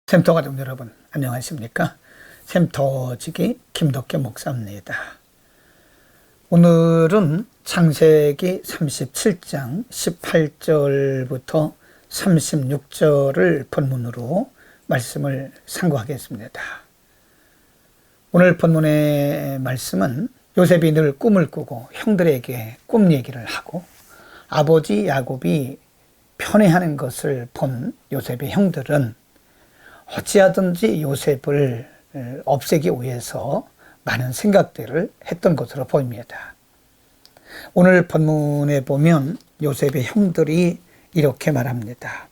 샘터 가족 여러분 안녕하십니까? 샘터지기 김덕계 목사입니다. 오늘은 창세기 37장 18절부터 36절을 본문으로 말씀을 상고하겠습니다. 오늘 본문의 말씀은 요셉이 늘 꿈을 꾸고 형들에게 꿈 얘기를 하고 아버지 야곱이 편애하는 것을 본 요셉의 형들은 어찌하든지 요셉을 없애기 위해서 많은 생각들을 했던 것으로 보입니다. 오늘 본문에 보면 요셉의 형들이 이렇게 말합니다.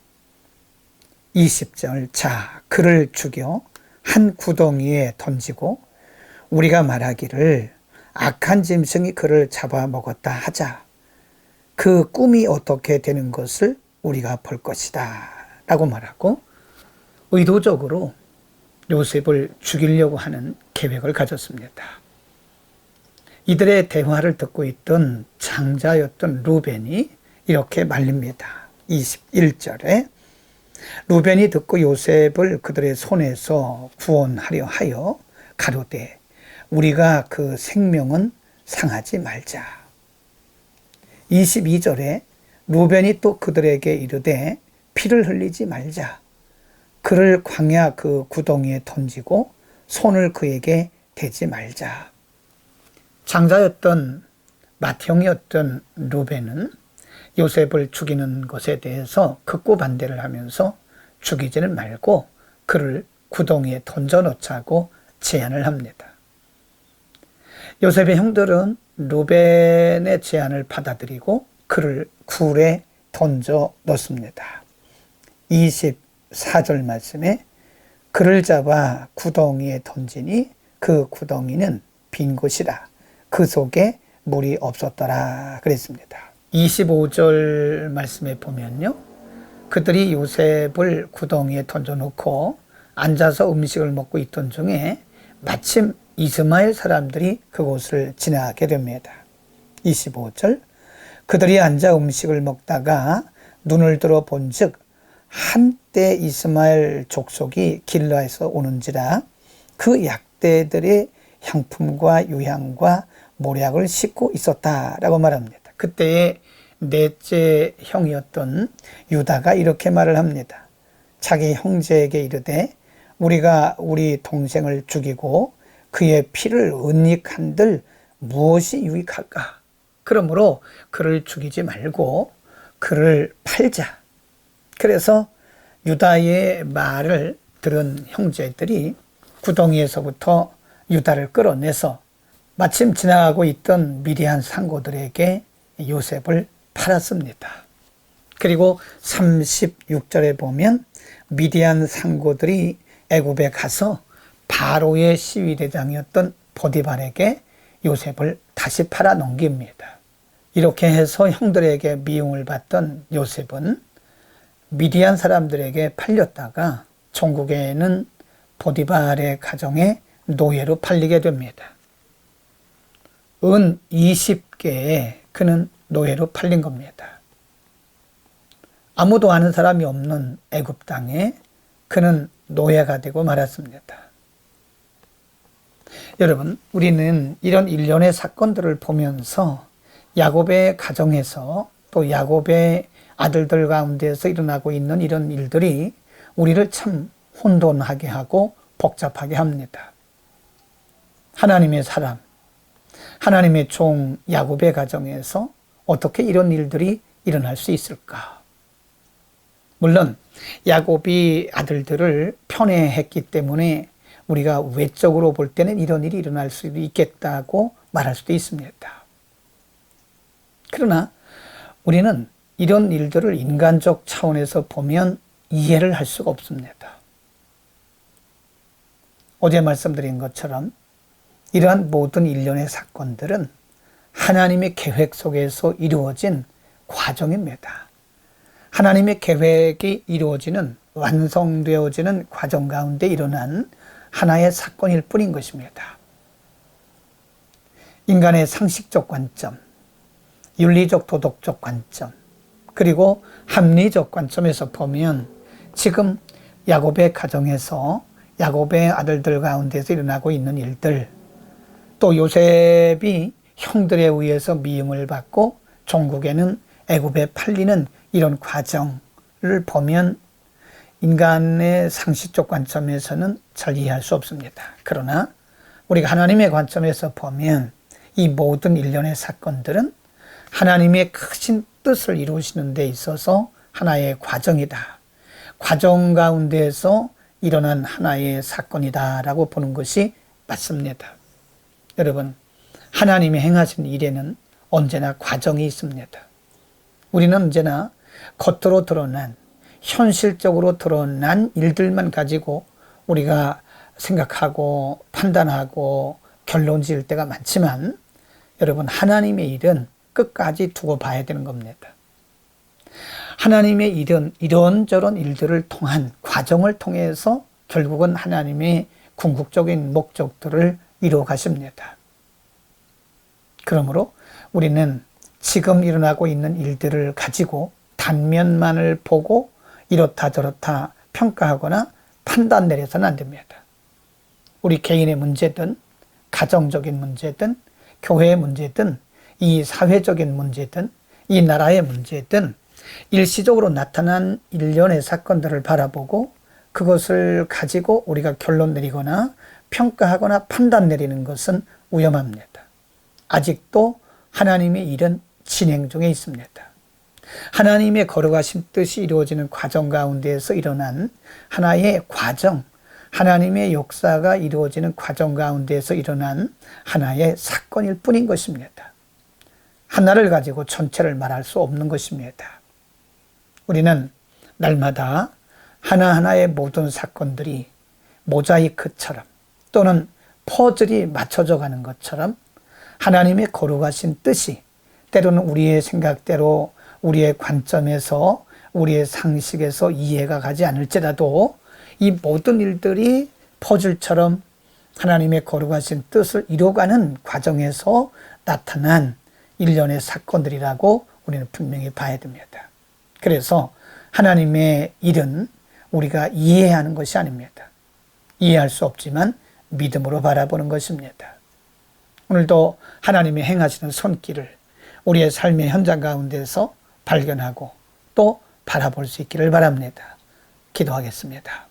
20절, 자, 그를 죽여 한 구덩이에 던지고 우리가 말하기를 악한 짐승이 그를 잡아먹었다 하자. 그 꿈이 어떻게 되는 것을 우리가 볼 것이다 라고 말하고 의도적으로 요셉을 죽이려고 하는 계획을 가졌습니다. 이들의 대화를 듣고 있던 장자였던 루벤이 이렇게 말립니다. 21절에 루벤이 듣고 요셉을 그들의 손에서 구원하려 하여 가로되 우리가 그 생명은 상하지 말자. 22절에 루벤이 또 그들에게 이르되 피를 흘리지 말자. 그를 광야 그 구덩이에 던지고 손을 그에게 대지 말자. 장자였던 맏형이었던 루벤은 요셉을 죽이는 것에 대해서 극구 반대를 하면서 죽이지는 말고 그를 구덩이에 던져놓자고 제안을 합니다. 요셉의 형들은 루벤의 제안을 받아들이고 그를 굴에 던져 넣습니다. 24절 말씀에 그를 잡아 구덩이에 던지니 그 구덩이는 빈 곳이라 그 속에 물이 없었더라 그랬습니다. 25절 말씀에 보면요, 그들이 요셉을 구덩이에 던져놓고 앉아서 음식을 먹고 있던 중에 마침 이스마엘 사람들이 그곳을 지나게 됩니다. 25절, 그들이 앉아 음식을 먹다가 눈을 들어 본즉 한때 이스마엘 족속이 길라에서 오는지라 그 약대들의 향품과 유향과 모략을 싣고 있었다라고 말합니다. 그때의 넷째 형이었던 유다가 이렇게 말을 합니다. 자기 형제에게 이르되 우리가 우리 동생을 죽이고 그의 피를 은닉한들 무엇이 유익할까? 그러므로 그를 죽이지 말고 그를 팔자. 그래서 유다의 말을 들은 형제들이 구덩이에서부터 유다를 끌어내서 마침 지나가고 있던 미디안 상고들에게 요셉을 팔았습니다. 그리고 36절에 보면 미디안 상고들이 애굽에 가서 바로의 시위대장이었던 보디발에게 요셉을 다시 팔아 넘깁니다. 이렇게 해서 형들에게 미움을 받던 요셉은 미디안 사람들에게 팔렸다가 종국에는 보디발의 가정에 노예로 팔리게 됩니다. 은 20개에 그는 노예로 팔린 겁니다. 아무도 아는 사람이 없는 애굽 땅에 그는 노예가 되고 말았습니다. 여러분, 우리는 이런 일련의 사건들을 보면서 야곱의 가정에서 또 야곱의 아들들 가운데서 일어나고 있는 이런 일들이 우리를 참 혼돈하게 하고 복잡하게 합니다. 하나님의 사람, 하나님의 종 야곱의 가정에서 어떻게 이런 일들이 일어날 수 있을까? 물론 야곱이 아들들을 편애했기 때문에 우리가 외적으로 볼 때는 이런 일이 일어날 수도 있겠다고 말할 수도 있습니다. 그러나 우리는 이런 일들을 인간적 차원에서 보면 이해를 할 수가 없습니다. 어제 말씀드린 것처럼 이러한 모든 일련의 사건들은 하나님의 계획 속에서 이루어진 과정입니다. 하나님의 계획이 이루어지는, 완성되어지는 과정 가운데 일어난 하나의 사건일 뿐인 것입니다. 인간의 상식적 관점, 윤리적 도덕적 관점, 그리고 합리적 관점에서 보면 지금 야곱의 가정에서 야곱의 아들들 가운데서 일어나고 있는 일들, 또 요셉이 형들에 의해서 미움을 받고 종국에는 애굽에 팔리는 이런 과정을 보면 인간의 상식적 관점에서는 잘 이해할 수 없습니다. 그러나 우리가 하나님의 관점에서 보면 이 모든 일련의 사건들은 하나님의 크신 뜻을 이루시는 데 있어서 하나의 과정이다. 과정 가운데에서 일어난 하나의 사건이다라고 보는 것이 맞습니다. 여러분, 하나님이 행하신 일에는 언제나 과정이 있습니다. 우리는 언제나 겉으로 드러난, 현실적으로 드러난 일들만 가지고 우리가 생각하고 판단하고 결론 지을 때가 많지만, 여러분, 하나님의 일은 끝까지 두고 봐야 되는 겁니다. 하나님의 일은 이런저런 일들을 통한 과정을 통해서 결국은 하나님의 궁극적인 목적들을 이루어 가십니다. 그러므로 우리는 지금 일어나고 있는 일들을 가지고 단면만을 보고 이렇다 저렇다 평가하거나 판단 내려서는 안 됩니다. 우리 개인의 문제든 가정적인 문제든 교회의 문제든 이 사회적인 문제든 이 나라의 문제든 일시적으로 나타난 일련의 사건들을 바라보고 그것을 가지고 우리가 결론 내리거나 평가하거나 판단 내리는 것은 위험합니다. 아직도 하나님의 일은 진행 중에 있습니다. 하나님의 거룩하신 뜻이 이루어지는 과정 가운데에서 일어난 하나의 과정, 하나님의 역사가 이루어지는 과정 가운데에서 일어난 하나의 사건일 뿐인 것입니다. 하나를 가지고 전체를 말할 수 없는 것입니다. 우리는 날마다 하나하나의 모든 사건들이 모자이크처럼 또는 퍼즐이 맞춰져 가는 것처럼 하나님의 거룩하신 뜻이 때로는 우리의 생각대로 우리의 관점에서 우리의 상식에서 이해가 가지 않을지라도 이 모든 일들이 퍼즐처럼 하나님의 거룩하신 뜻을 이뤄가는 과정에서 나타난 일련의 사건들이라고 우리는 분명히 봐야 됩니다. 그래서 하나님의 일은 우리가 이해하는 것이 아닙니다. 이해할 수 없지만 믿음으로 바라보는 것입니다. 오늘도 하나님이 행하시는 손길을 우리의 삶의 현장 가운데서 발견하고 또 바라볼 수 있기를 바랍니다. 기도하겠습니다.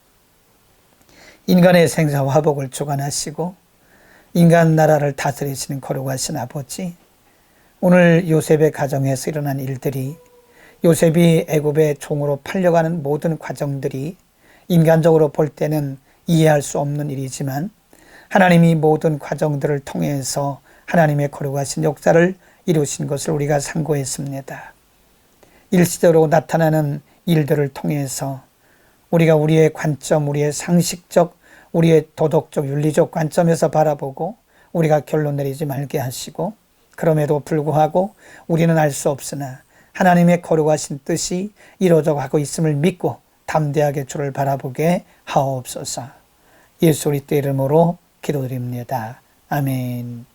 인간의 생사와 화복을 주관하시고 인간 나라를 다스리시는 거룩하신 아버지, 오늘 요셉의 가정에서 일어난 일들이, 요셉이 애굽의 종으로 팔려가는 모든 과정들이 인간적으로 볼 때는 이해할 수 없는 일이지만 하나님이 모든 과정들을 통해서 하나님의 거룩하신 역사를 이루신 것을 우리가 상고했습니다. 일시적으로 나타나는 일들을 통해서 우리가 우리의 관점, 우리의 상식적, 우리의 도덕적, 윤리적 관점에서 바라보고 우리가 결론 내리지 말게 하시고, 그럼에도 불구하고 우리는 알 수 없으나 하나님의 거룩하신 뜻이 이루어져 가고 있음을 믿고 담대하게 주를 바라보게 하옵소서. 예수 그리스도의 이름으로 기도드립니다. 아멘.